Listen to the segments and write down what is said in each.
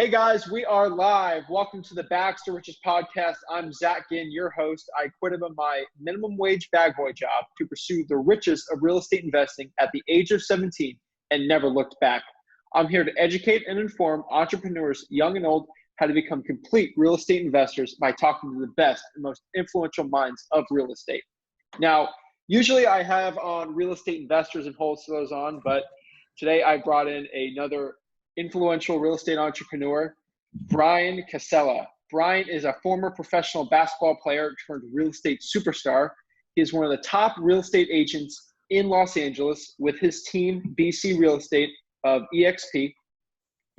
Hey guys, we are live. Welcome to the Baxter Riches podcast. I'm Zach Ginn, your host. I quit my minimum wage bag boy job to pursue the riches of real estate investing at the age of 17 and never looked back. I'm here to educate and inform entrepreneurs, young and old, how to become complete real estate investors by talking to the best and most influential minds of real estate. Now, usually I have on real estate investors and wholesalers on, but today I brought in another influential real estate entrepreneur, Bryan Casella. Bryan is a former professional basketball player turned real estate superstar. He is one of the top real estate agents in Los Angeles with his team, BC Real Estate of EXP.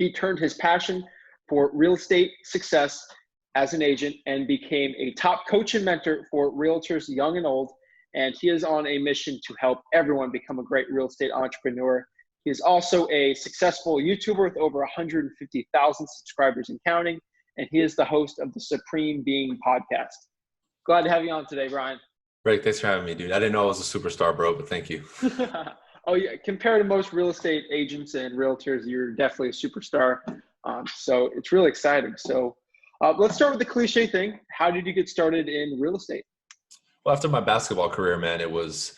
He turned his passion for real estate success as an agent and became a top coach and mentor for realtors young and old. And he is on a mission to help everyone become a great real estate entrepreneur. He is also a successful YouTuber with over 150,000 subscribers and counting, and he is the host of the Supreme Being podcast. Glad to have you on today, Bryan. Great. Thanks for having me, dude. I didn't know I was a superstar, bro, but thank you. Oh, yeah. Compared to most real estate agents and realtors, you're definitely a superstar. So it's really exciting. So let's start with the cliche thing. How did you get started in real estate? Well, after my basketball career, man, it was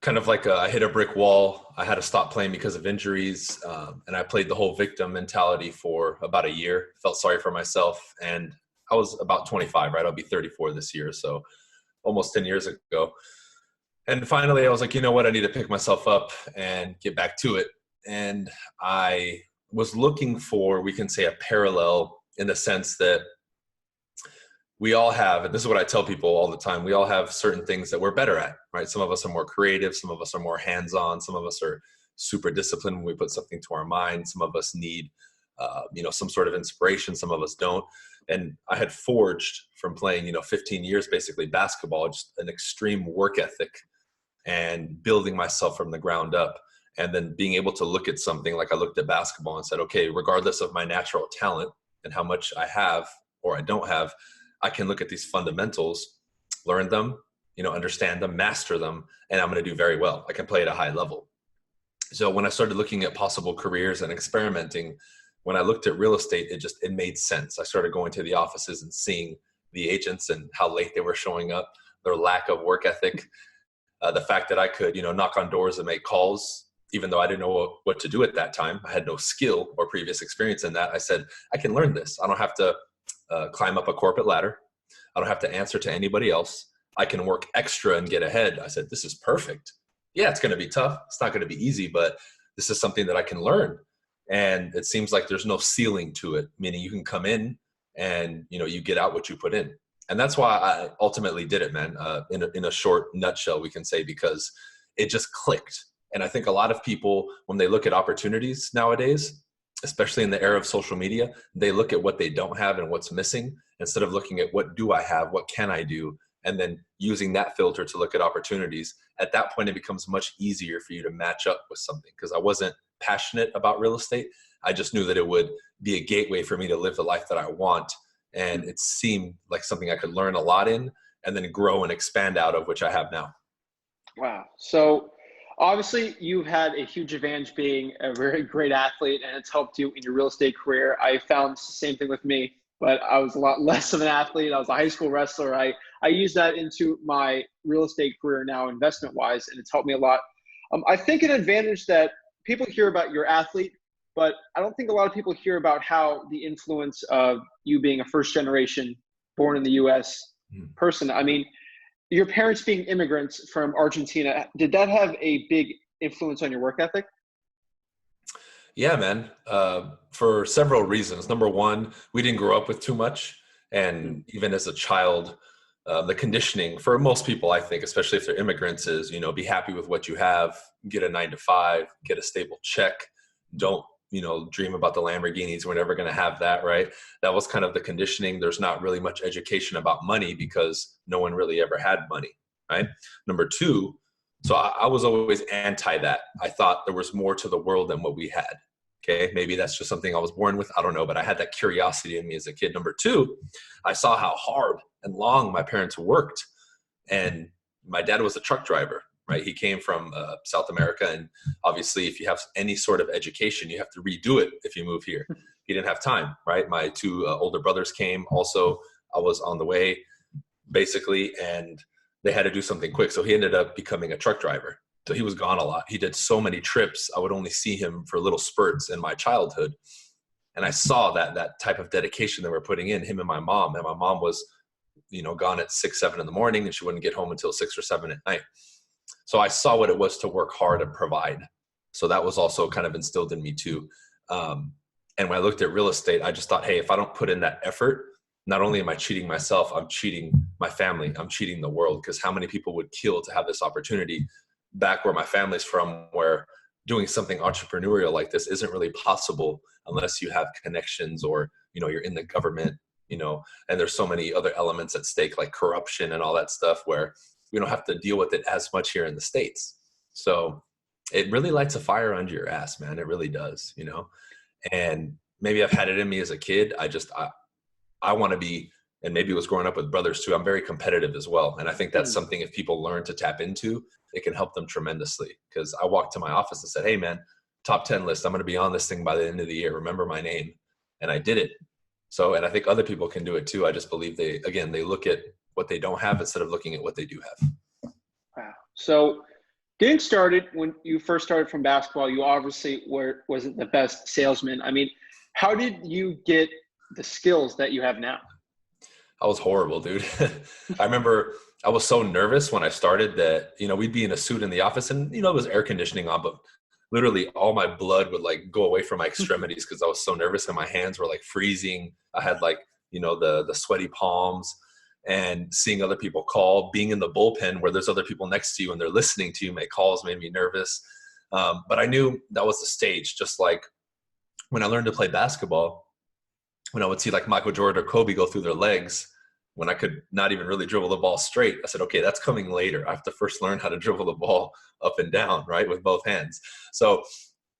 kind of like I hit a brick wall. I had to stop playing because of injuries. And I played the whole victim mentality for about a year, felt sorry for myself. And I was about 25, right? I'll be 34 this year. So almost 10 years ago. And finally I was like, you know what? I need to pick myself up and get back to it. And I was looking for, we can say, a parallel in the sense that we all have, and this is what I tell people all the time, we all have certain things that we're better at, right? Some of us are more creative. Some of us are more hands-on. Some of us are super disciplined when we put something to our mind. Some of us need, some sort of inspiration. Some of us don't. And I had forged from playing, 15 years, basically basketball, just an extreme work ethic and building myself from the ground up. And then being able to look at something like I looked at basketball and said, okay, regardless of my natural talent and how much I have or I don't have, I can look at these fundamentals, learn them, understand them, master them, and I'm going to do very well. I can play at a high level. So when I started looking at possible careers and experimenting, when I looked at real estate, it made sense. I started going to the offices and seeing the agents and how late they were showing up, their lack of work ethic, the fact that I could, knock on doors and make calls, even though I didn't know what to do at that time. I had no skill or previous experience in that. I said, I can learn this. I don't have to climb up a corporate ladder. I don't have to answer to anybody else. I can work extra and get ahead. I said, this is perfect. Yeah, it's going to be tough. It's not going to be easy, but this is something that I can learn. And it seems like there's no ceiling to it, meaning you can come in and, you get out what you put in. And that's why I ultimately did it, man, in a short nutshell, we can say, because it just clicked. And I think a lot of people, when they look at opportunities nowadays, especially in the era of social media, they look at what they don't have and what's missing instead of looking at what do I have, what can I do, and then using that filter to look at opportunities. At that point, it becomes much easier for you to match up with something, because I wasn't passionate about real estate. I just knew that it would be a gateway for me to live the life that I want. And it seemed like something I could learn a lot in and then grow and expand out of, which I have now. Wow. So obviously, you've had a huge advantage being a very great athlete, and it's helped you in your real estate career. I found the same thing with me, but I was a lot less of an athlete. I was a high school wrestler. I use that into my real estate career now, investment-wise, and it's helped me a lot. I think an advantage that people hear about your athlete, but I don't think a lot of people hear about how the influence of you being a first-generation, born in the U.S. person. I mean, your parents being immigrants from Argentina, did that have a big influence on your work ethic? Yeah, man. For several reasons. Number one, we didn't grow up with too much. And even as a child, the conditioning for most people, I think, especially if they're immigrants, is, be happy with what you have, get a 9-to-5, get a stable check. Don't, dream about the Lamborghinis. We're never going to have that, right? That was kind of the conditioning. There's not really much education about money because no one really ever had money, right? Number two, so I was always anti that. I thought there was more to the world than what we had. Okay, maybe that's just something I was born with. I don't know, but I had that curiosity in me as a kid. Number two, I saw how hard and long my parents worked. And my dad was a truck driver, right? He came from South America. And obviously, if you have any sort of education, you have to redo it if you move here. he didn't have time, right? My two older brothers came also. I was on the way basically, and they had to do something quick. So he ended up becoming a truck driver. So he was gone a lot. He did so many trips. I would only see him for little spurts in my childhood. And I saw that type of dedication that we're putting in, him and my mom. And my mom was, gone at 6, 7 in the morning, and she wouldn't get home until 6 or 7 at night. So I saw what it was to work hard and provide. So that was also kind of instilled in me too. And when I looked at real estate, I just thought, hey, if I don't put in that effort, not only am I cheating myself, I'm cheating my family, I'm cheating the world, because how many people would kill to have this opportunity back where my family's from, where doing something entrepreneurial like this isn't really possible unless you have connections or, you're in the government, and there's so many other elements at stake like corruption and all that stuff where we don't have to deal with it as much here in the States. So it really lights a fire under your ass, man. It really does, and maybe I've had it in me as a kid. I want to be, and maybe it was growing up with brothers too, I'm very competitive as well. And I think that's something if people learn to tap into, it can help them tremendously. Because I walked to my office and said, hey man, top 10 list, I'm going to be on this thing by the end of the year. Remember my name. And I did it. So, and I think other people can do it too. I just believe they look at what they don't have instead of looking at what they do have. Wow. So getting started, when you first started from basketball, you obviously wasn't the best salesman. I mean, how did you get the skills that you have now? I was horrible, dude. I remember I was so nervous when I started that, we'd be in a suit in the office and, it was air conditioning on, but literally all my blood would like go away from my extremities because I was so nervous and my hands were like freezing. I had like, the sweaty palms, and seeing other people call, being in the bullpen where there's other people next to you and they're listening to you, make calls made me nervous. But I knew that was the stage. Just like when I learned to play basketball, when I would see like Michael Jordan or Kobe go through their legs, when I could not even really dribble the ball straight, I said, okay, that's coming later. I have to first learn how to dribble the ball up and down, right, with both hands. So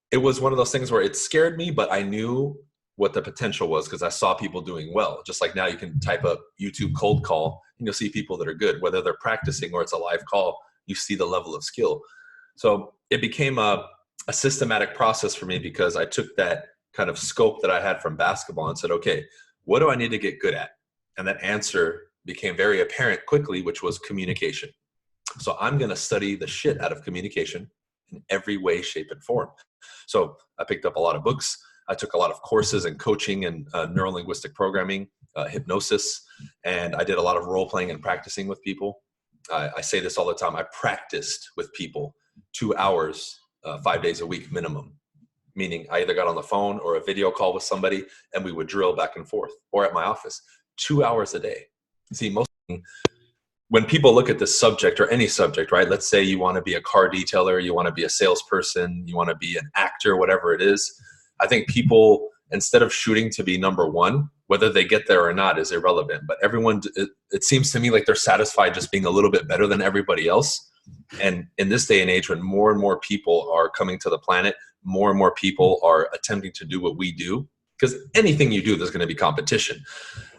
it was one of those things where it scared me, but I knew what the potential was because I saw people doing well. Just like now you can type up YouTube cold call and you'll see people that are good, whether they're practicing or it's a live call, you see the level of skill. So it became a systematic process for me because I took that kind of scope that I had from basketball and said, okay, what do I need to get good at? And that answer became very apparent quickly, which was communication. So I'm going to study the shit out of communication in every way, shape, and form. So I picked up a lot of books. I took a lot of courses in coaching and neuro-linguistic programming, hypnosis, and I did a lot of role-playing and practicing with people. I say this all the time. I practiced with people 2 hours, 5 days a week minimum. Meaning I either got on the phone or a video call with somebody and we would drill back and forth, or at my office, 2 hours a day. See, when people look at this subject or any subject, right? Let's say you want to be a car detailer, you want to be a salesperson, you want to be an actor, whatever it is. I think people, instead of shooting to be number one, whether they get there or not is irrelevant. But everyone, it seems to me like they're satisfied just being a little bit better than everybody else. And in this day and age, when more and more people are coming to the planet, more and more people are attempting to do what we do, because anything you do, there's going to be competition.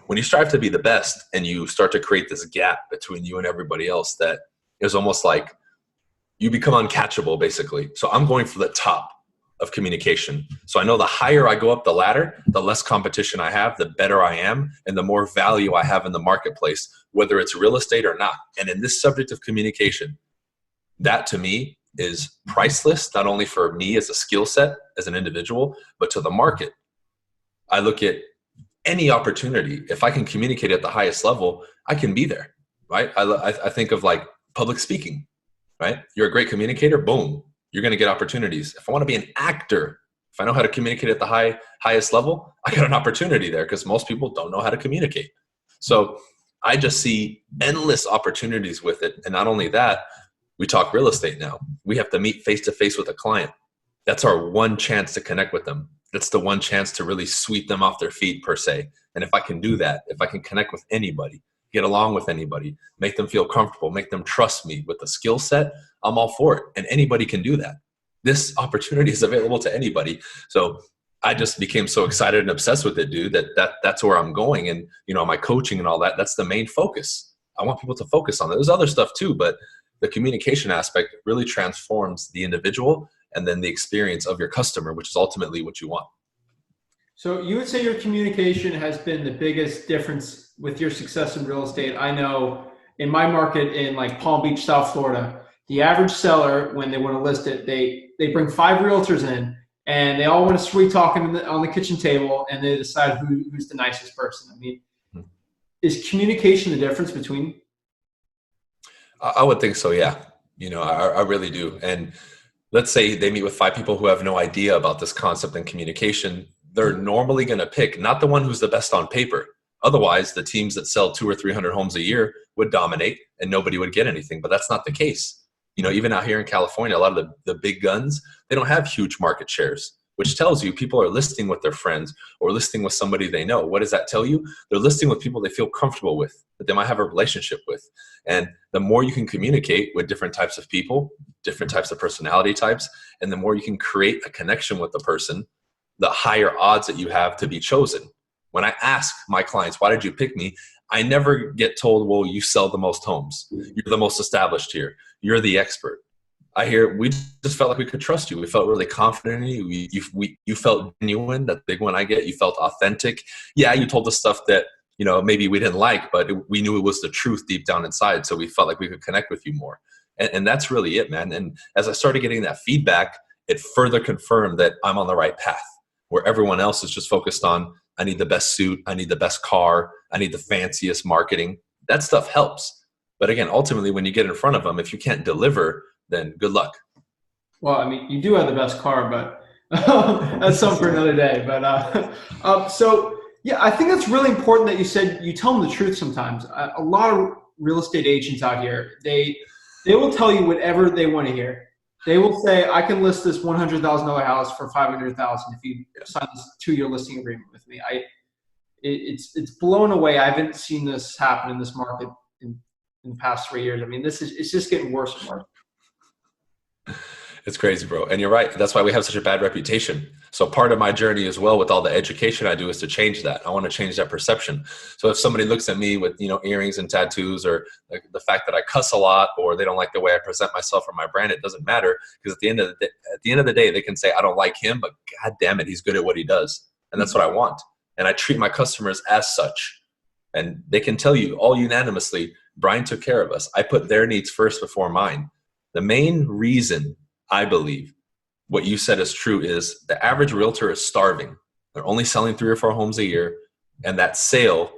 When you strive to be the best and you start to create this gap between you and everybody else, that is almost like you become uncatchable, basically. So I'm going for the top of communication. So I know the higher I go up the ladder, the less competition I have, the better I am, and the more value I have in the marketplace, whether it's real estate or not. And in this subject of communication, that to me is priceless, not only for me as a skill set, as an individual, but to the market. I look at any opportunity. If I can communicate at the highest level, I can be there, right? I think of like public speaking, right? You're a great communicator, boom, you're going to get opportunities. If I want to be an actor, if I know how to communicate at the highest level, I got an opportunity there because most people don't know how to communicate. So I just see endless opportunities with it. And not only that, we talk real estate now. We have to meet face-to-face with a client. That's our one chance to connect with them. That's the one chance to really sweep them off their feet, per se. And if I can do that, if I can connect with anybody, get along with anybody, make them feel comfortable, make them trust me with the skill set, I'm all for it. And anybody can do that. This opportunity is available to anybody. So I just became so excited and obsessed with it, dude, that's where I'm going. And, my coaching and all that, that's the main focus. I want people to focus on that. There's other stuff too, but the communication aspect really transforms the individual and then the experience of your customer, which is ultimately what you want. So you would say your communication has been the biggest difference with your success in real estate. I know in my market in like Palm Beach, South Florida, the average seller, when they want to list it, they bring 5 realtors in and they all want to sweet talk on the kitchen table and they decide who's the nicest person. I mean, is communication the difference between? I would think so. Yeah. I really do. And let's say they meet with 5 people who have no idea about this concept and communication. They're normally going to pick not the one who's the best on paper. Otherwise, the teams that sell 200 or 300 homes a year would dominate and nobody would get anything. But that's not the case. Even out here in California, a lot of the big guns, they don't have huge market shares, which tells you people are listing with their friends or listing with somebody they know. What does that tell you? They're listing with people they feel comfortable with, that they might have a relationship with. And the more you can communicate with different types of people, different types of personality types, and the more you can create a connection with the person, the higher odds that you have to be chosen. When I ask my clients, why did you pick me? I never get told, well, you sell the most homes. You're the most established here. You're the expert. I hear, we just felt like we could trust you. We felt really confident in you. You felt genuine. That big one I get. You felt authentic. Yeah, you told us stuff that, maybe we didn't like, but we knew it was the truth deep down inside. So we felt like we could connect with you more. And that's really it, man. And as I started getting that feedback, it further confirmed that I'm on the right path, where everyone else is just focused on, I need the best suit, I need the best car, I need the fanciest marketing. That stuff helps. But again, ultimately, when you get in front of them, if you can't deliver, then good luck. Well, I mean, you do have the best car, but that's something for another day. But so, yeah, I think that's really important that you said you tell them the truth sometimes. A lot of real estate agents out here, they will tell you whatever they want to hear. They will say, I can list this $100,000 house for $500,000 if you sign this 2-year listing agreement with me. It's blown away. I haven't seen this happen in this market in the past 3 years. I mean, it's just getting worse and worse. It's crazy, bro. And you're right. That's why we have such a bad reputation. So part of my journey as well with all the education I do is to change that. I want to change that perception. So if somebody looks at me with, earrings and tattoos, or like the fact that I cuss a lot, or they don't like the way I present myself or my brand, it doesn't matter, because at the end of the day, they can say, I don't like him, but God damn it, he's good at what he does. And that's what I want. And I treat my customers as such. And they can tell you all unanimously, Bryan took care of us. I put their needs first before mine. The main reason I believe what you said is true is the average realtor is starving. They're only selling 3 or 4 homes a year. And that sale,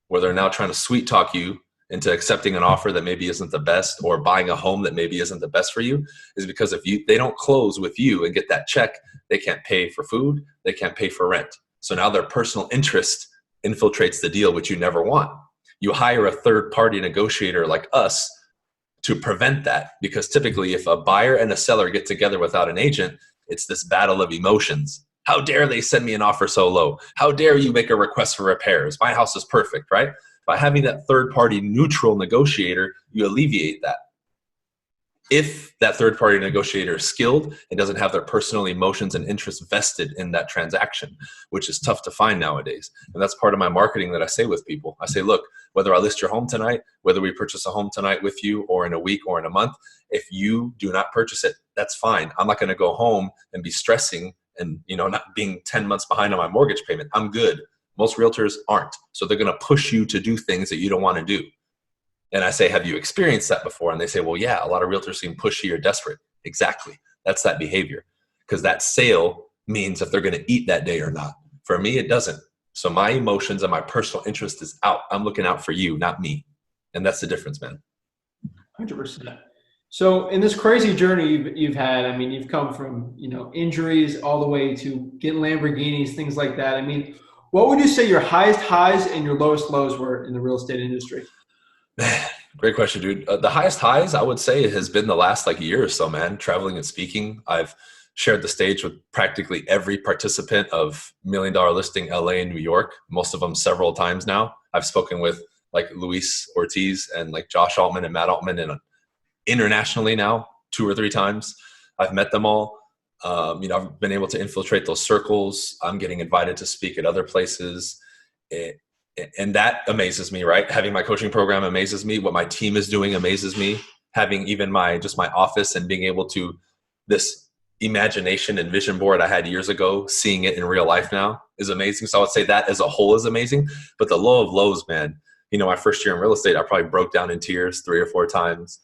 where they're now trying to sweet talk you into accepting an offer that maybe isn't the best, or buying a home that maybe isn't the best for you, is because if they don't close with you and get that check, they can't pay for food, they can't pay for rent. So now their personal interest infiltrates the deal, which you never want. You hire a third-party negotiator like us to prevent that, because typically if a buyer and a seller get together without an agent, it's this battle of emotions. How dare they send me an offer so low? How dare you make a request for repairs? My house is perfect, right? By having that third-party neutral negotiator, you alleviate that. If that third-party negotiator is skilled and doesn't have their personal emotions and interests vested in that transaction, which is tough to find nowadays. And that's part of my marketing that I say with people. I say, look, whether I list your home tonight, whether we purchase a home tonight with you, or in a week or in a month, if you do not purchase it, that's fine. I'm not going to go home and be stressing and not being 10 months behind on my mortgage payment. I'm good. Most realtors aren't. So they're going to push you to do things that you don't want to do. And I say, have you experienced that before? And they say, well, yeah, a lot of realtors seem pushy or desperate. Exactly. That's that behavior. Because that sale means if they're going to eat that day or not. For me, it doesn't. So my emotions and my personal interest is out. I'm looking out for you, not me. And that's the difference, man. 100%. So in this crazy journey you've had, I mean, you've come from, injuries all the way to getting Lamborghinis, things like that. I mean, what would you say your highest highs and your lowest lows were in the real estate industry? Man, great question, dude. The highest highs, I would say, has been the last year or so, man. Traveling and speaking. I've shared the stage with practically every participant of $1 Million Listing LA and New York, most of them several times now. I've spoken with Luis Ortiz and Josh Altman and Matt Altman, and internationally now 2 or 3 times. I've met them all. I've been able to infiltrate those circles. I'm getting invited to speak at other places. And that amazes me, right? Having my coaching program amazes me. What my team is doing amazes me. Having even my office and being able to, this imagination and vision board I had years ago, seeing it in real life now is amazing. So I would say that as a whole is amazing. But the low of lows, man, my first year in real estate, I probably broke down in tears 3 or 4 times.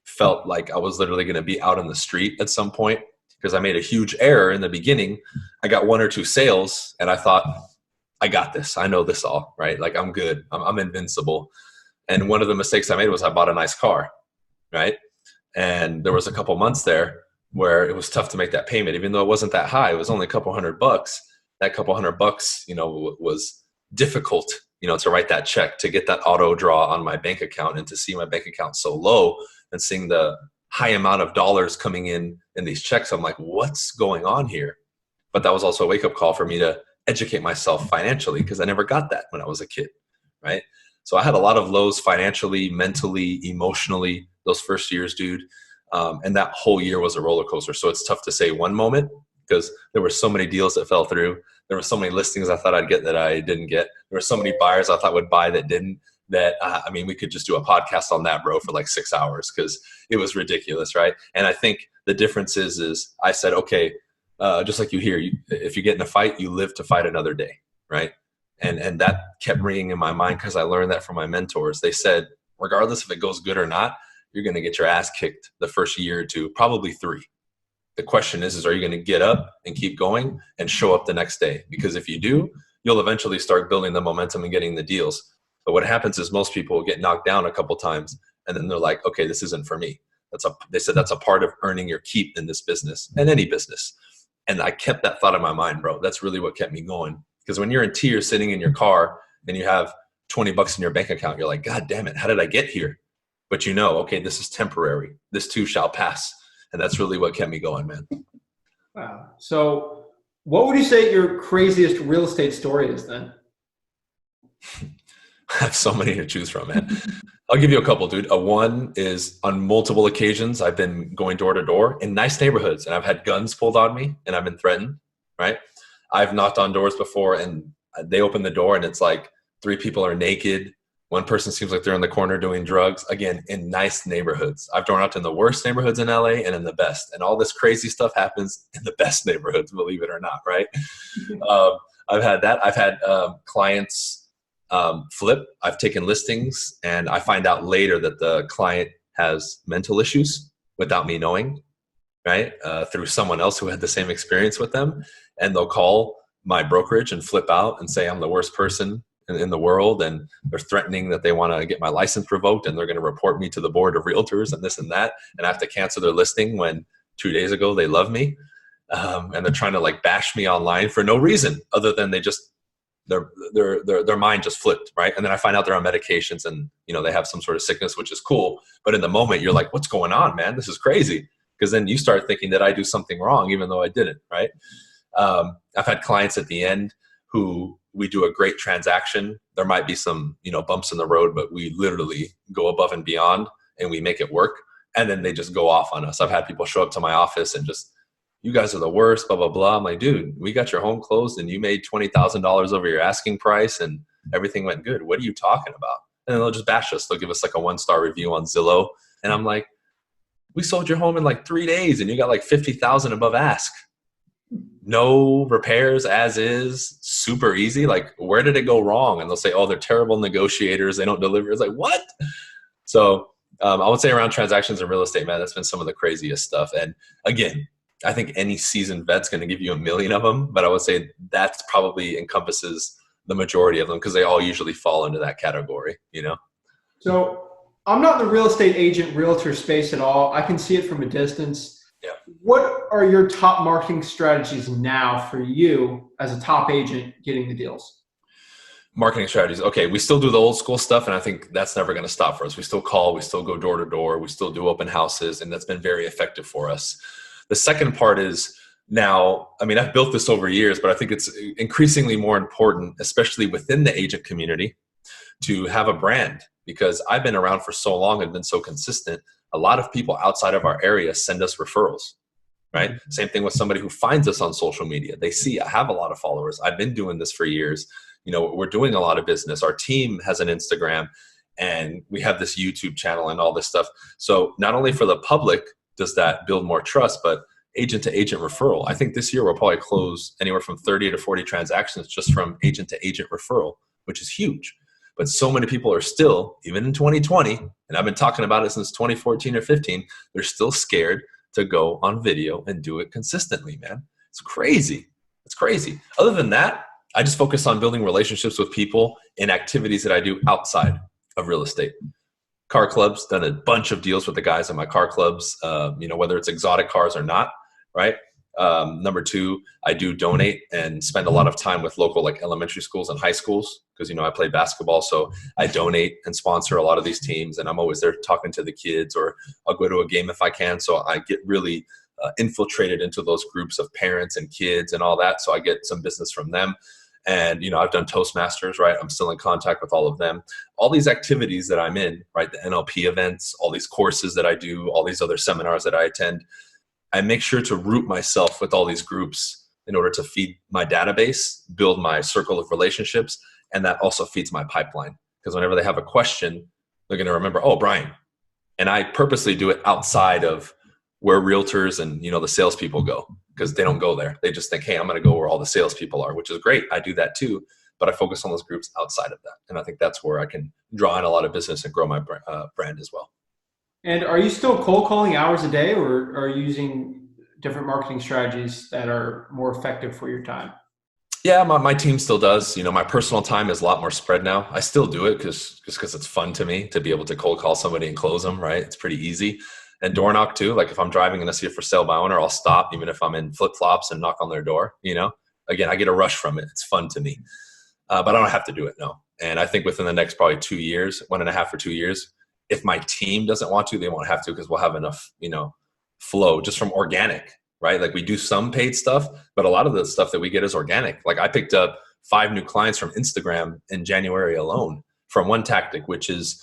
Felt like I was literally going to be out on the street at some point because I made a huge error in the beginning. I got 1 or 2 sales and I thought, I got this. I know this all, right? Like I'm good. I'm invincible. And one of the mistakes I made was I bought a nice car, right? And there was a couple months there where it was tough to make that payment, even though it wasn't that high. It was only a couple $100. That couple $100, was difficult, to write that check, to get that auto draw on my bank account, and to see my bank account so low and seeing the high amount of dollars coming in these checks. I'm like, what's going on here? But that was also a wake up call for me to educate myself financially, because I never got that when I was a kid, right? So I had a lot of lows financially, mentally, emotionally, those first years, dude. And that whole year was a roller coaster. So it's tough to say one moment, because there were so many deals that fell through. There were so many listings I thought I'd get that I didn't get. There were so many buyers I thought would buy that didn't. That we could just do a podcast on that, bro, for like 6 hours, because it was ridiculous, right? And I think the difference is I said, okay, just like if you get in a fight, you live to fight another day, right? And that kept ringing in my mind, because I learned that from my mentors. They said, regardless if it goes good or not, you're going to get your ass kicked the first year or 2, probably 3. The question is are you going to get up and keep going and show up the next day? Because if you do, you'll eventually start building the momentum and getting the deals. But what happens is most people get knocked down a couple times, and then they're like, okay, this isn't for me. They said that's a part of earning your keep in this business and any business. And I kept that thought in my mind, bro. That's really what kept me going. Because when you're in tears sitting in your car and you have $20 in your bank account, you're like, God damn it, how did I get here? But okay, this is temporary. This too shall pass. And that's really what kept me going, man. Wow. So what would you say your craziest real estate story is then? I have so many to choose from, man. I'll give you a couple, dude. One is on multiple occasions, I've been going door to door in nice neighborhoods, and I've had guns pulled on me and I've been threatened, right? I've knocked on doors before and they open the door and it's like 3 people are naked. One person seems like they're in the corner doing drugs, again, in nice neighborhoods. I've drawn out in the worst neighborhoods in LA and in the best. And all this crazy stuff happens in the best neighborhoods, believe it or not, right? I've had that. I've had clients flip. I've taken listings and I find out later that the client has mental issues without me knowing, right? Through someone else who had the same experience with them. And they'll call my brokerage and flip out and say I'm the worst person in the world, and they're threatening that they want to get my license revoked and they're going to report me to the board of realtors and this and that, and I have to cancel their listing when 2 days ago they love me, and they're trying to like bash me online for no reason other than their mind just flipped, right? And then I find out they're on medications and they have some sort of sickness, which is cool, but in the moment you're like, what's going on, man? This is crazy. Because then you start thinking that I do something wrong even though I didn't, right? I've had clients at the end who we do a great transaction. There might be some, bumps in the road, but we literally go above and beyond and we make it work. And then they just go off on us. I've had people show up to my office and just, you guys are the worst, blah, blah, blah. I'm like, dude, we got your home closed and you made $20,000 over your asking price and everything went good. What are you talking about? And then they'll just bash us. They'll give us like a 1-star review on Zillow. And I'm like, we sold your home in like 3 days and you got like 50,000 above ask. No repairs, as is, super easy. Like, where did it go wrong? And they'll say, oh, they're terrible negotiators. They don't deliver. It's like, what? So I would say around transactions in real estate, man, that's been some of the craziest stuff. And again, I think any seasoned vet's going to give you a million of them, but I would say that's probably encompasses the majority of them because they all usually fall into that category, So I'm not in the real estate agent realtor space at all. I can see it from a distance. Yeah. What are your top marketing strategies now for you as a top agent getting the deals? Marketing strategies. Okay, we still do the old school stuff, and I think that's never going to stop for us. We still call, we still go door to door, we still do open houses, and that's been very effective for us. The second part is now, I've built this over years, but I think it's increasingly more important, especially within the agent community, to have a brand, because I've been around for so long and been so consistent. A lot of people outside of our area send us referrals, right? Mm-hmm. Same thing with somebody who finds us on social media. They see I have a lot of followers. I've been doing this for years. We're doing a lot of business. Our team has an Instagram and we have this YouTube channel and all this stuff. So not only for the public does that build more trust, but agent to agent referral. I think this year we'll probably close anywhere from 30 to 40 transactions just from agent to agent referral, which is huge. But so many people are still, even in 2020, and I've been talking about it since 2014 or 15, they're still scared to go on video and do it consistently, man. It's crazy. It's crazy. Other than that, I just focus on building relationships with people in activities that I do outside of real estate. Car clubs, done a bunch of deals with the guys in my car clubs, whether it's exotic cars or not, right? Number two, I do donate and spend a lot of time with local like elementary schools and high schools because, I play basketball. So I donate and sponsor a lot of these teams, and I'm always there talking to the kids, or I'll go to a game if I can. So I get really infiltrated into those groups of parents and kids and all that. So I get some business from them. And, I've done Toastmasters, right? I'm still in contact with all of them. All these activities that I'm in, right? The NLP events, all these courses that I do, all these other seminars that I attend, I make sure to root myself with all these groups in order to feed my database, build my circle of relationships, and that also feeds my pipeline. Because whenever they have a question, they're going to remember, oh, Bryan. And I purposely do it outside of where realtors and, the salespeople go, because they don't go there. They just think, hey, I'm going to go where all the salespeople are, which is great. I do that too, but I focus on those groups outside of that. And I think that's where I can draw in a lot of business and grow my brand as well. And are you still cold calling hours a day, or are you using different marketing strategies that are more effective for your time? Yeah, my team still does. My personal time is a lot more spread now. I still do it because it's fun to me to be able to cold call somebody and close them, right? It's pretty easy. And door knock too. Like if I'm driving and I see a for sale by owner, I'll stop even if I'm in flip flops and knock on their door. Again, I get a rush from it. It's fun to me, but I don't have to do it. No. And I think within the next probably 2 years, 1.5 or 2 years, if my team doesn't want to, they won't have to, because we'll have enough, flow just from organic, right? Like we do some paid stuff, but a lot of the stuff that we get is organic. Like I picked up 5 new clients from Instagram in January alone from one tactic, which is,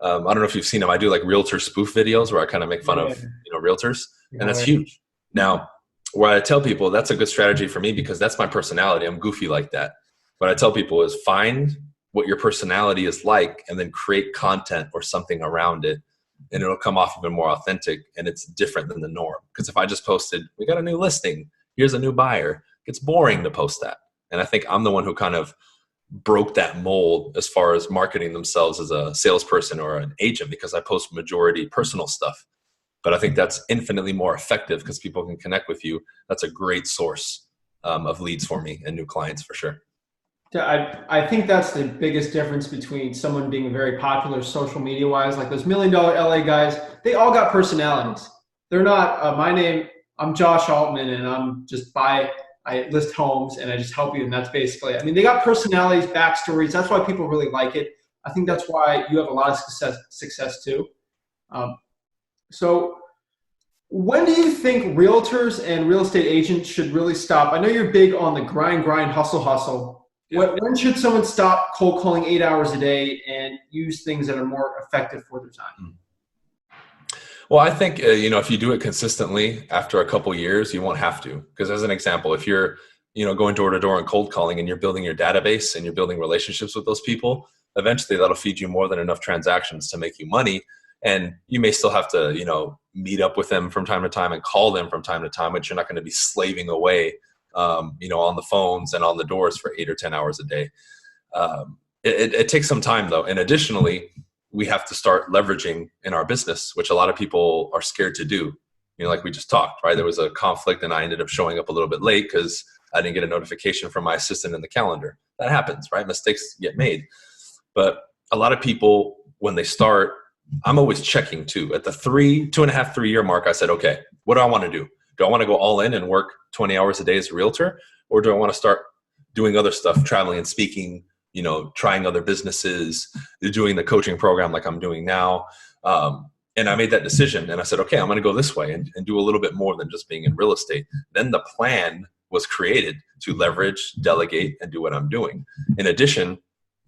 I don't know if you've seen them. I do like realtor spoof videos where I kind of make fun of, realtors, and that's huge. Now, where I tell people that's a good strategy for me because that's my personality. I'm goofy like that. What I tell people is find what your personality is like and then create content or something around it, and it'll come off even more authentic, and it's different than the norm. Because if I just posted, we got a new listing, here's a new buyer, it's boring to post that. And I think I'm the one who kind of broke that mold as far as marketing themselves as a salesperson or an agent, because I post majority personal stuff. But I think that's infinitely more effective because people can connect with you. That's a great source of leads for me and new clients for sure. I think that's the biggest difference between someone being very popular social media wise, like those $1 million LA guys, they all got personalities. They're not, I'm Josh Altman and I list homes and I just help you. And that's basically it. They got personalities, backstories. That's why people really like it. I think that's why you have a lot of success too. So when do you think realtors and real estate agents should really stop? I know you're big on the grind, hustle. Yeah. When should someone stop cold calling 8 hours a day and use things that are more effective for their time? Well, I think, if you do it consistently after a couple years, you won't have to. Because as an example, if you're, going door to door and cold calling and you're building your database and you're building relationships with those people, eventually that'll feed you more than enough transactions to make you money. And you may still have to, meet up with them from time to time and call them from time to time, but you're not going to be slaving away, on the phones and on the doors for 8 or 10 hours a day. It takes some time though. And additionally, we have to start leveraging in our business, which a lot of people are scared to do. Like we just talked, right? There was a conflict and I ended up showing up a little bit late because I didn't get a notification from my assistant in the calendar. That happens, right? Mistakes get made. But a lot of people, when they start, I'm always checking too. At the 2.5, 3 year mark, I said, okay, what do I want to do? Do I want to go all in and work 20 hours a day as a realtor? Or do I want to start doing other stuff, traveling and speaking, trying other businesses, doing the coaching program like I'm doing now? And I made that decision and I said, okay, I'm going to go this way and do a little bit more than just being in real estate. Then the plan was created to leverage, delegate, and do what I'm doing. In addition,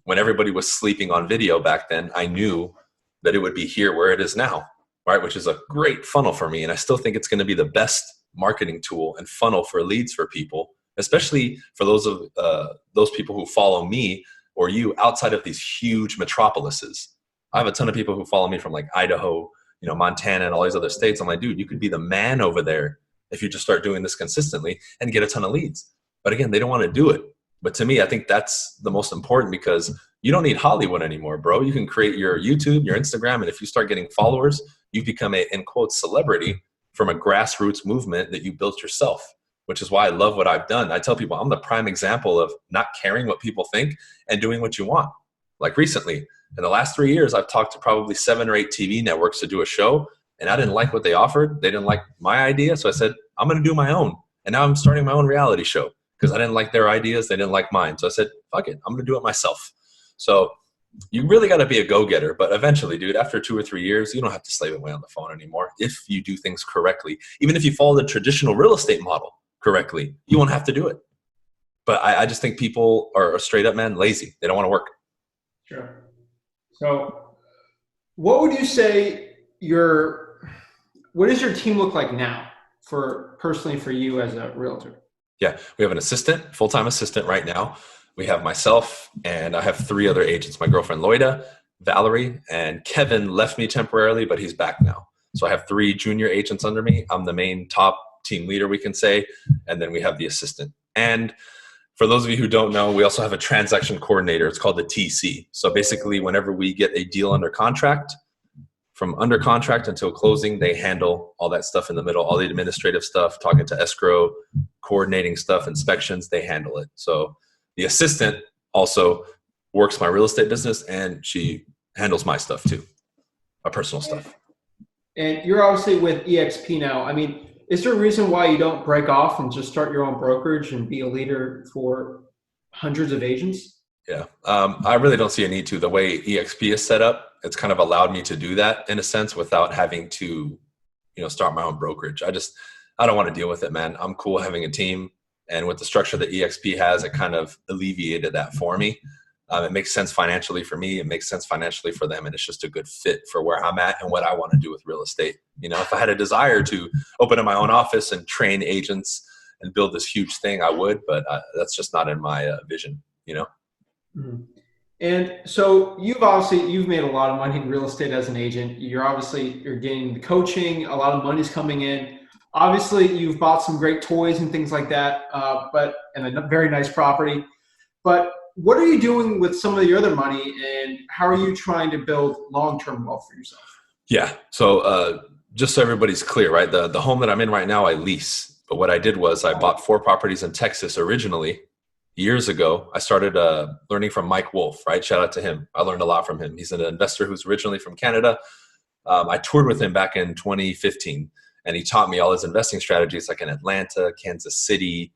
when everybody was sleeping on video back then, I knew that it would be here where it is now, right? Which is a great funnel for me. And I still think it's going to be the best marketing tool and funnel for leads for people, especially for those people who follow me or you outside of these huge metropolises. I have a ton of people who follow me from like Idaho, Montana and all these other states. I'm like, dude, you could be the man over there if you just start doing this consistently and get a ton of leads. But again, they don't want to do it. But to me, I think that's the most important, because you don't need Hollywood anymore, bro. You can create your YouTube, your Instagram, and if you start getting followers, you become a, in quotes, celebrity from a grassroots movement that you built yourself, which is why I love what I've done. I tell people I'm the prime example of not caring what people think and doing what you want. Like recently, in the last 3 years, I've talked to probably 7 or 8 TV networks to do a show, and I didn't like what they offered. They didn't like my idea. So I said, I'm going to do my own. And now I'm starting my own reality show because I didn't like their ideas. They didn't like mine. So I said, fuck it, I'm going to do it myself. So you really got to be a go-getter. But eventually, dude, after 2 or 3 years, you don't have to slave away on the phone anymore. If you do things correctly, even if you follow the traditional real estate model correctly, you won't have to do it. But I just think people are straight up, man, lazy. They don't want to work. Sure. So what would you say what does your team look like now personally for you as a realtor? Yeah, we have an assistant, full-time assistant right now. We have myself, and I have 3 other agents. My girlfriend, Loida, Valerie, and Kevin left me temporarily, but he's back now. So I have 3 junior agents under me. I'm the main top team leader, we can say. And then we have the assistant. And for those of you who don't know, we also have a transaction coordinator. It's called the TC. So basically, whenever we get a deal under contract, from under contract until closing, they handle all that stuff in the middle, all the administrative stuff, talking to escrow, coordinating stuff, inspections, they handle it. So the assistant also works my real estate business, and she handles my stuff too, my personal stuff. And you're obviously with EXP now. I mean, is there a reason why you don't break off and just start your own brokerage and be a leader for hundreds of agents? Yeah, I really don't see a need to. The way EXP is set up, it's kind of allowed me to do that in a sense without having to, start my own brokerage. I don't want to deal with it, man. I'm cool having a team. And with the structure that EXP has, it kind of alleviated that for me. It makes sense financially for me. It makes sense financially for them. And it's just a good fit for where I'm at and what I want to do with real estate. If I had a desire to open up my own office and train agents and build this huge thing, I would, but that's just not in my vision, Mm-hmm. And so you've made a lot of money in real estate as an agent. You're getting the coaching, a lot of money's coming in. Obviously you've bought some great toys and things like that, and a very nice property. But what are you doing with some of your other money, and how are you trying to build long-term wealth for yourself? Yeah. So just so everybody's clear, right? The home that I'm in right now, I lease. But what I did was I bought 4 properties in Texas originally. Years ago, I started learning from Mike Wolf, right? Shout out to him. I learned a lot from him. He's an investor who's originally from Canada. I toured with him back in 2015, and he taught me all his investing strategies, like in Atlanta, Kansas City,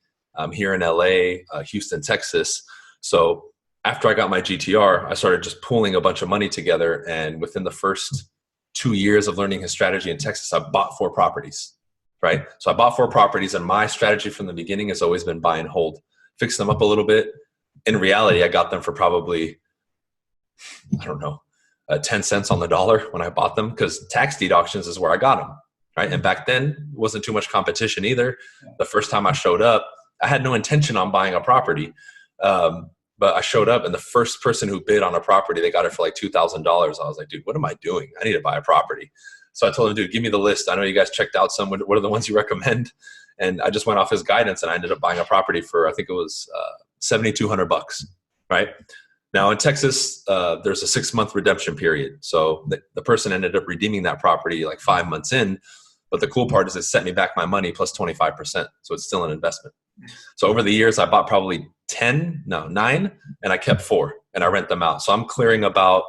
here in LA, Houston, Texas. So after I got my GTR, I started just pooling a bunch of money together. And within the first 2 years of learning his strategy in Texas, I bought 4 properties, right? So I bought 4 properties, and my strategy from the beginning has always been buy and hold. Fix them up a little bit. In reality, I got them for probably, 10 cents on the dollar when I bought them, because tax deed auctions is where I got them, right? And back then, it wasn't too much competition either. The first time I showed up, I had no intention on buying a property, but I showed up, and the first person who bid on a property, they got it for like $2,000. I was like, dude, what am I doing? I need to buy a property. So I told him, dude, give me the list. I know you guys checked out some. What are the ones you recommend? And I just went off his guidance, and I ended up buying a property for, I think it was $7,200, right? Now in Texas, there's a 6-month redemption period. So the person ended up redeeming that property like 5 months in. But the cool part is it sent me back my money plus 25%. So it's still an investment. So over the years, I bought probably 9, and I kept 4, and I rent them out. So I'm clearing about,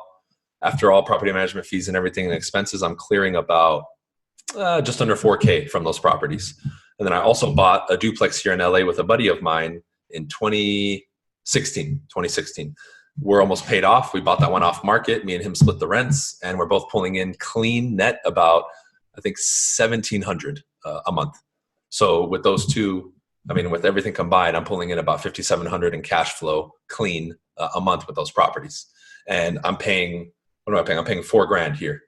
after all property management fees and everything and expenses, I'm clearing about just under $4K from those properties. And then I also bought a duplex here in LA with a buddy of mine in 2016. We're almost paid off. We bought that one off market. Me and him split the rents, and we're both pulling in clean net about, I think, $1,700 a month. So with those two, with everything combined, I'm pulling in about $5,700 in cash flow clean a month with those properties. And I'm paying, what am I paying? I'm paying $4,000 here.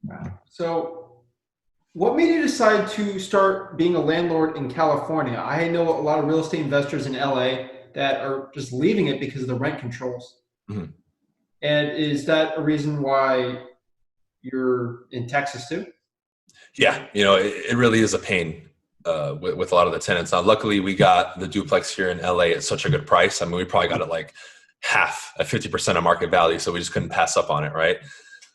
Wow. So what made you decide to start being a landlord in California? I know a lot of real estate investors in LA that are just leaving it because of the rent controls. Mm-hmm. And is that a reason why you're in Texas too? Yeah, it really is a pain. with a lot of the tenants. Now, luckily, we got the duplex here in LA at such a good price. I mean, we probably got it like half at 50% of market value, so we just couldn't pass up on it, right?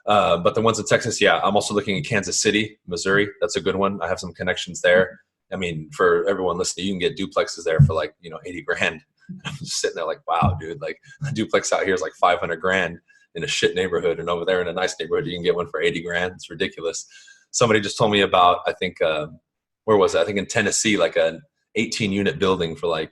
But the ones in Texas, yeah, I'm also looking at Kansas City, Missouri. That's a good one. I have some connections there. I mean, for everyone listening, you can get duplexes there for like, 80 grand. I'm just sitting there like, wow, dude, like a duplex out here is like 500 grand in a shit neighborhood. And over there in a nice neighborhood, you can get one for 80 grand. It's ridiculous. Somebody just told me about, I think, where was it? I think in Tennessee, like an 18 unit building for like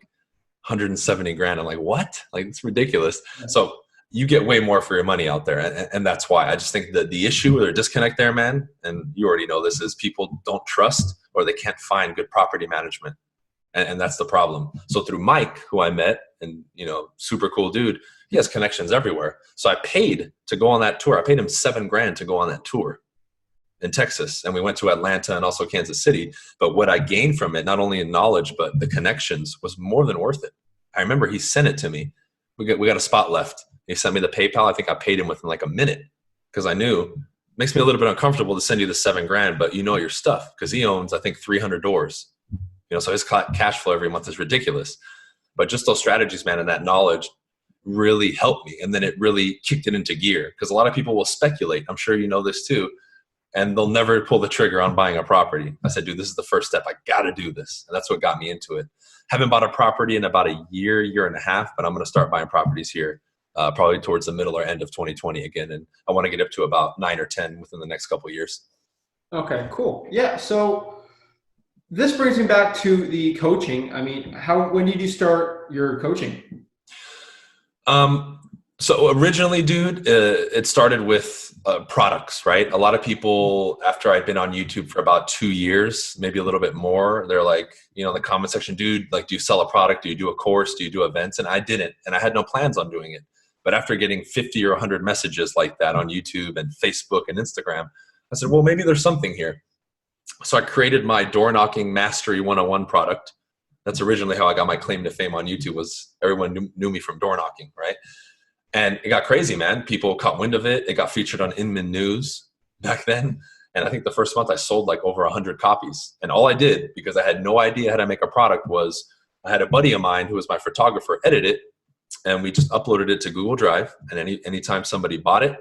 170 grand. I'm like, what? Like, it's ridiculous. So you get way more for your money out there. And that's why I just think that the issue or the disconnect there, man, and you already know this, is people don't trust or they can't find good property management. And that's the problem. So through Mike, who I met, and, super cool dude, he has connections everywhere. So I paid to go on that tour. I paid him $7 grand to go on that tour in Texas. And we went to Atlanta and also Kansas City. But what I gained from it, not only in knowledge, but the connections, was more than worth it. I remember he sent it to me. We got a spot left. He sent me the PayPal. I think I paid him within like a minute, because I knew it makes me a little bit uncomfortable to send you the $7 grand, but you know your stuff, because he owns, I think, 300 doors. So his cash flow every month is ridiculous. But just those strategies, man, and that knowledge really helped me. And then it really kicked it into gear, because a lot of people will speculate. I'm sure you know this too. And they'll never pull the trigger on buying a property. I said, dude, this is the first step. I got to do this. And that's what got me into it. Haven't bought a property in about a year and a half, but I'm going to start buying properties here probably towards the middle or end of 2020 again. And I want to get up to about 9 or 10 within the next couple of years. Okay, cool. Yeah. So this brings me back to the coaching. I mean, when did you start your coaching? So originally, dude, it started with products, right? A lot of people, after I'd been on YouTube for about 2 years, maybe a little bit more, they're like, in the comment section, dude, like, do you sell a product? Do you do a course? Do you do events? And I didn't, and I had no plans on doing it. But after getting 50 or 100 messages like that on YouTube and Facebook and Instagram, I said, well, maybe there's something here. So I created my Door Knocking Mastery 101 product. That's originally how I got my claim to fame on YouTube, was everyone knew me from door knocking, right? And it got crazy, man. People caught wind of it. It got featured on Inman News back then. And I think the first month I sold like over 100 copies. And all I did, because I had no idea how to make a product, was I had a buddy of mine who was my photographer edit it, and we just uploaded it to Google Drive. And anytime somebody bought it,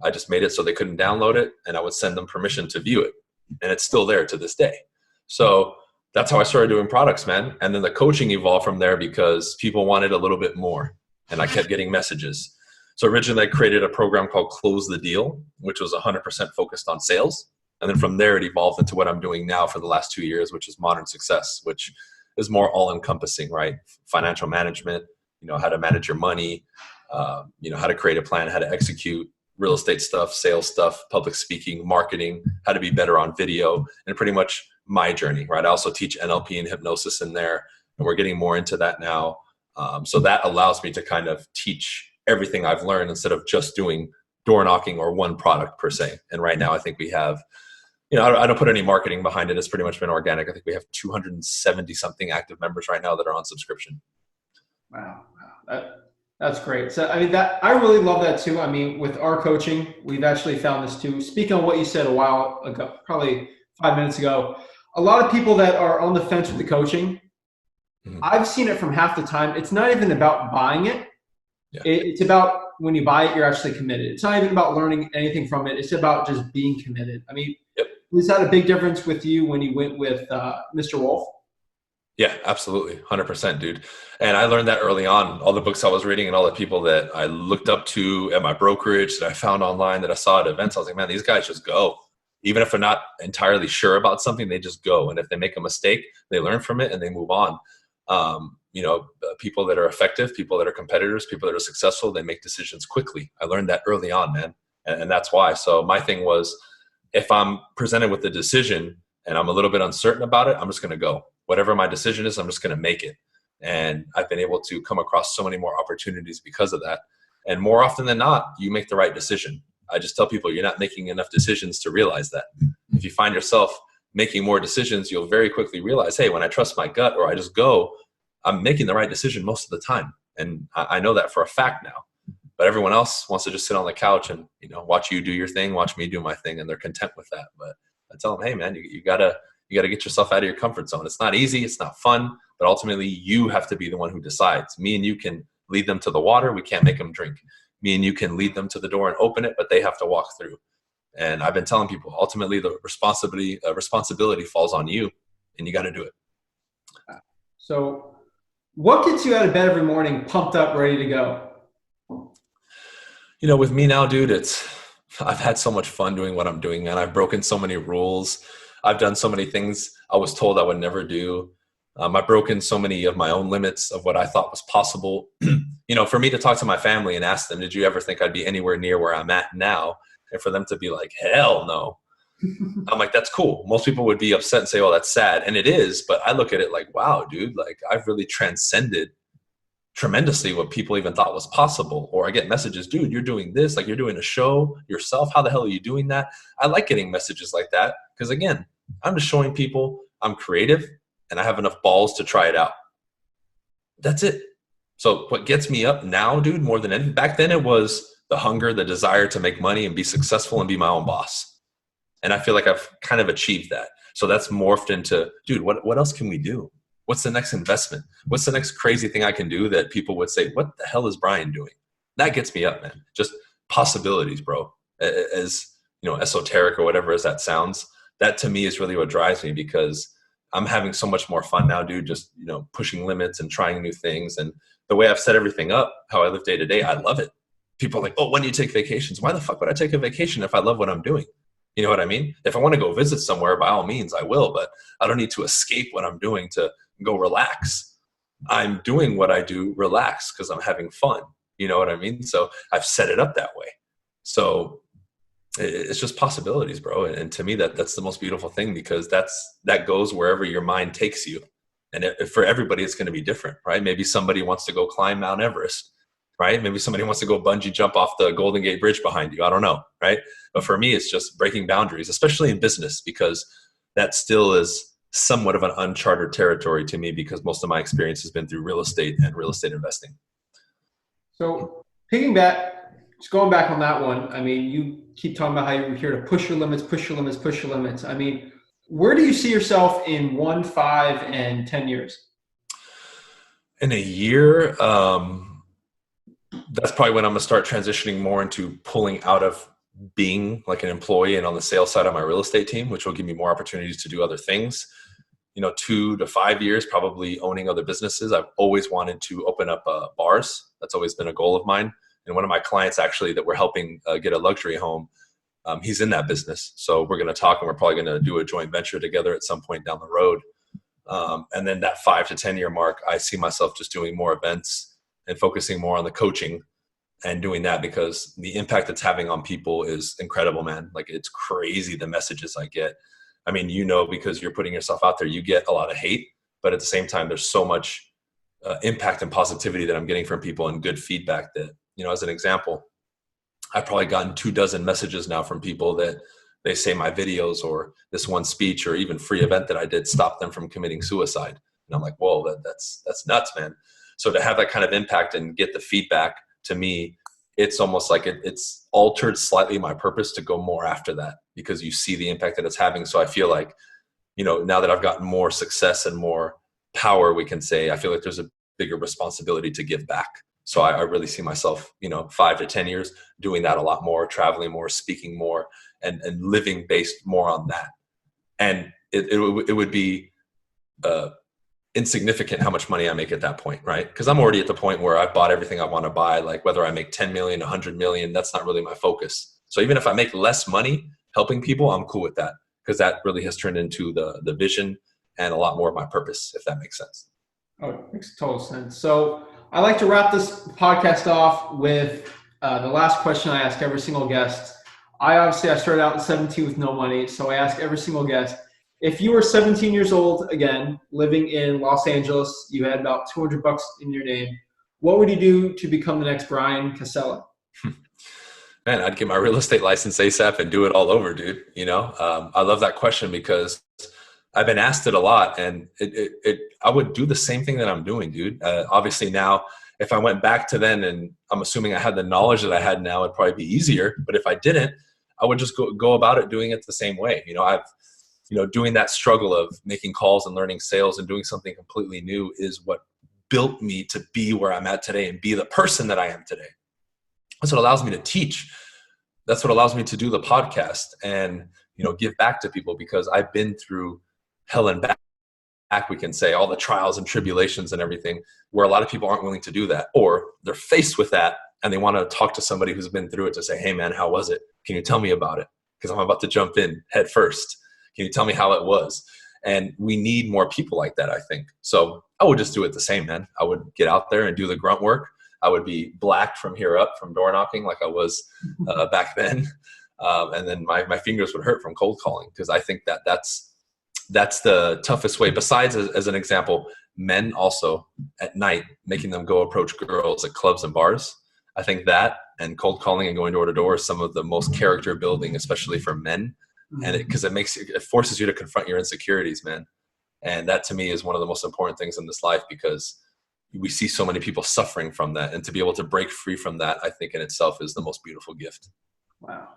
I just made it so they couldn't download it, and I would send them permission to view it. And it's still there to this day. So that's how I started doing products, man. And then the coaching evolved from there, because people wanted a little bit more, and I kept getting messages. So originally I created a program called Close the Deal, which was 100% focused on sales. And then from there, it evolved into what I'm doing now for the last 2 years, which is Modern Success, which is more all encompassing, right? Financial management, how to manage your money, how to create a plan, how to execute, real estate stuff, sales stuff, public speaking, marketing, how to be better on video, and pretty much my journey, right? I also teach NLP and hypnosis in there, and we're getting more into that now. So that allows me to kind of teach everything I've learned instead of just doing door knocking or one product per se. And right now I think we have, I don't put any marketing behind it. It's pretty much been organic. I think we have 270 something active members right now that are on subscription. Wow. That's great. So, I mean, I really love that too. I mean, with our coaching, we've actually found this too. Speaking on what you said a while ago, probably 5 minutes ago, a lot of people that are on the fence with the coaching, I've seen it from half the time. It's not even about buying it. Yeah. It's about when you buy it, you're actually committed. It's not even about learning anything from it. It's about just being committed. I mean, was that a big difference with you when you went with Mr. Wolf? Yeah, absolutely. 100%, dude. And I learned that early on. All the books I was reading and all the people that I looked up to at my brokerage that I found online, that I saw at events, I was like, man, these guys just go. Even if they're not entirely sure about something, they just go. And if they make a mistake, they learn from it and they move on. People that are effective, people that are competitors, people that are successful, they make decisions quickly. I learned that early on, man. And that's why. So my thing was, if I'm presented with a decision and I'm a little bit uncertain about it, I'm just going to go. Whatever my decision is, I'm just going to make it. And I've been able to come across so many more opportunities because of that. And more often than not, you make the right decision. I just tell people you're not making enough decisions to realize that. If you find yourself making more decisions, you'll very quickly realize, hey, when I trust my gut or I just go, I'm making the right decision most of the time. And I know that for a fact now. But everyone else wants to just sit on the couch and, watch you do your thing, watch me do my thing, and they're content with that. But I tell them, hey, man, you gotta You got to get yourself out of your comfort zone. It's not easy. It's not fun, but ultimately you have to be the one who decides. Me and you can lead them to the water. We can't make them drink. Me and you can lead them to the door and open it, but they have to walk through. And I've been telling people, ultimately the responsibility falls on you, and you got to do it. So what gets you out of bed every morning pumped up, ready to go? You know, with me now, dude, I've had so much fun doing what I'm doing, man. I've broken so many rules. I've done so many things I was told I would never do. I've broken so many of my own limits of what I thought was possible. You know, for me to talk to my family and ask them, did you ever think I'd be anywhere near where I'm at now? And for them to be like, hell no. I'm like, that's cool. Most people would be upset and say, oh, that's sad. And it is, but I look at it like, wow, dude, like I've really transcended tremendously what people even thought was possible. Or I get messages, dude, you're doing this, like you're doing a show yourself. How the hell are you doing that? I like getting messages like that because, again, I'm just showing people I'm creative and I have enough balls to try it out. That's it. So what gets me up now, dude, more than anything, back then it was the hunger, the desire to make money and be successful and be my own boss. And I feel like I've kind of achieved that. So that's morphed into, dude, what else can we do? What's the next investment? What's the next crazy thing I can do that people would say, what the hell is Bryan doing? That gets me up, man. Just possibilities, bro. As, you know, esoteric or whatever as that sounds, that to me is really what drives me, because I'm having so much more fun now, dude, just, you know, pushing limits and trying new things. And the way I've set everything up, how I live day to day, I love it. People are like, oh, when do you take vacations? Why the fuck would I take a vacation if I love what I'm doing? You know what I mean? If I want to go visit somewhere, by all means, I will, but I don't need to escape what I'm doing to go relax. I'm doing what I do, relax, because I'm having fun. You know what I mean? So I've set it up that way. So it's just possibilities, bro. And to me, that's the most beautiful thing, because that goes wherever your mind takes you. And for everybody, it's going to be different, right? Maybe somebody wants to go climb Mount Everest, right? Maybe somebody wants to go bungee jump off the Golden Gate Bridge behind you. I don't know, right? But for me, it's just breaking boundaries, especially in business, because that still is somewhat of an uncharted territory to me, because most of my experience has been through real estate and real estate investing. So going back on that one, I mean, you keep talking about how you're here to push your limits, push your limits, push your limits. I mean, where do you see yourself in 1, 5, and 10 years? In a year, that's probably when I'm going to start transitioning more into pulling out of being like an employee and on the sales side of my real estate team, which will give me more opportunities to do other things. You know, 2 to 5 years, probably owning other businesses. I've always wanted to open up bars. That's always been a goal of mine. And one of my clients actually that we're helping get a luxury home, he's in that business. So we're going to talk, and we're probably going to do a joint venture together at some point down the road. And then that 5 to 10 year mark, I see myself just doing more events and focusing more on the coaching and doing that, because the impact it's having on people is incredible, man. Like, it's crazy the messages I get. I mean, you know, because you're putting yourself out there, you get a lot of hate, but at the same time, there's so much impact and positivity that I'm getting from people and good feedback that, you know, as an example, I've probably gotten 24 messages now from people that they say my videos or this one speech or even free event that I did stopped them from committing suicide. And I'm like, whoa, that's nuts, man. So to have that kind of impact and get the feedback, to me, it's almost like it's altered slightly my purpose to go more after that, because you see the impact that it's having. So I feel like, you know, now that I've gotten more success and more power, we can say, I feel like there's a bigger responsibility to give back. So I really see myself, you know, 5 to 10 years doing that a lot more, traveling more, speaking more, and living based more on that. And it would be insignificant how much money I make at that point, right? Because I'm already at the point where I've bought everything I want to buy. Like, whether I make 10 million, 100 million, that's not really my focus. So even if I make less money helping people, I'm cool with that, because that really has turned into the vision and a lot more of my purpose, if that makes sense. Oh, it makes total sense. So I like to wrap this podcast off with the last question I ask every single guest. I started out at 17 with no money. So I ask every single guest, if you were 17 years old, again, living in Los Angeles, you had about $200 in your name, what would you do to become the next Bryan Casella? Man, I'd get my real estate license ASAP and do it all over, dude. You know, I love that question because I've been asked it a lot, and I would do the same thing that I'm doing, dude. Obviously now, if I went back to then, and I'm assuming I had the knowledge that I had now, it'd probably be easier. But if I didn't, I would just go about it doing it the same way. You know, doing that struggle of making calls and learning sales and doing something completely new is what built me to be where I'm at today and be the person that I am today. That's what allows me to teach. That's what allows me to do the podcast and, give back to people, because I've been through hell and back, we can say, all the trials and tribulations and everything, where a lot of people aren't willing to do that, or they're faced with that and they want to talk to somebody who's been through it to say, hey man, how was it? Can you tell me about it? Because I'm about to jump in head first. Can you tell me how it was? And we need more people like that, I think. So I would just do it the same, man. I would get out there and do the grunt work. I would be blacked from here up from door knocking like I was back then. And then my fingers would hurt from cold calling, because I think that's the toughest way. Besides, as an example, men also at night, making them go approach girls at clubs and bars. I think that and cold calling and going door to door is some of the most character building, especially for men. And because it forces you to confront your insecurities, man. And that to me is one of the most important things in this life, because we see so many people suffering from that. And to be able to break free from that, I think in itself is the most beautiful gift. Wow.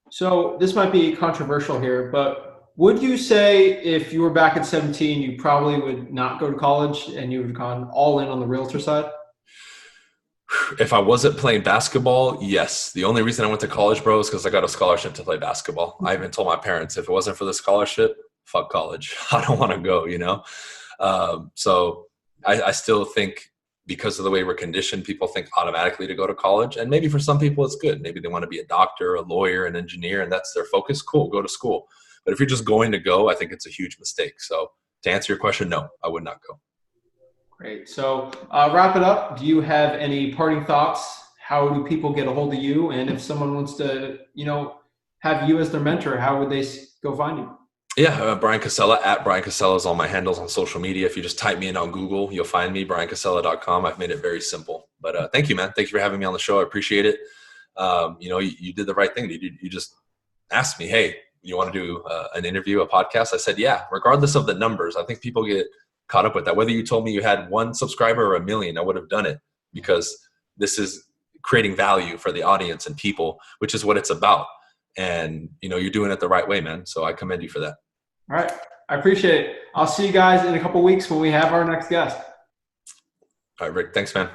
So this might be controversial here, but would you say if you were back at 17, you probably would not go to college and you would have gone all in on the realtor side? If I wasn't playing basketball, yes. The only reason I went to college, bro, is because I got a scholarship to play basketball. I even told my parents, if it wasn't for the scholarship, fuck college. I don't want to go, So I still think, because of the way we're conditioned, people think automatically to go to college. And maybe for some people it's good. Maybe they want to be a doctor, a lawyer, an engineer, and that's their focus. Cool, go to school. But if you're just going to go, I think it's a huge mistake. So to answer your question, no, I would not go. Great. So wrap it up. Do you have any parting thoughts? How do people get a hold of you? And if someone wants to, have you as their mentor, how would they go find you? Yeah, Bryan Casella, at Bryan Casella is all my handles on social media. If you just type me in on Google, you'll find me, bryancasella.com. I've made it very simple. But thank you, man. Thank you for having me on the show. I appreciate it. You did the right thing. You just asked me, hey, you want to do an interview, a podcast? I said, yeah, regardless of the numbers. I think people get caught up with that. Whether you told me you had 1 subscriber or 1 million, I would have done it, because this is creating value for the audience and people, which is what it's about. And, you're doing it the right way, man. So I commend you for that. All right. I appreciate it. I'll see you guys in a couple of weeks when we have our next guest. All right, Rick. Thanks, man.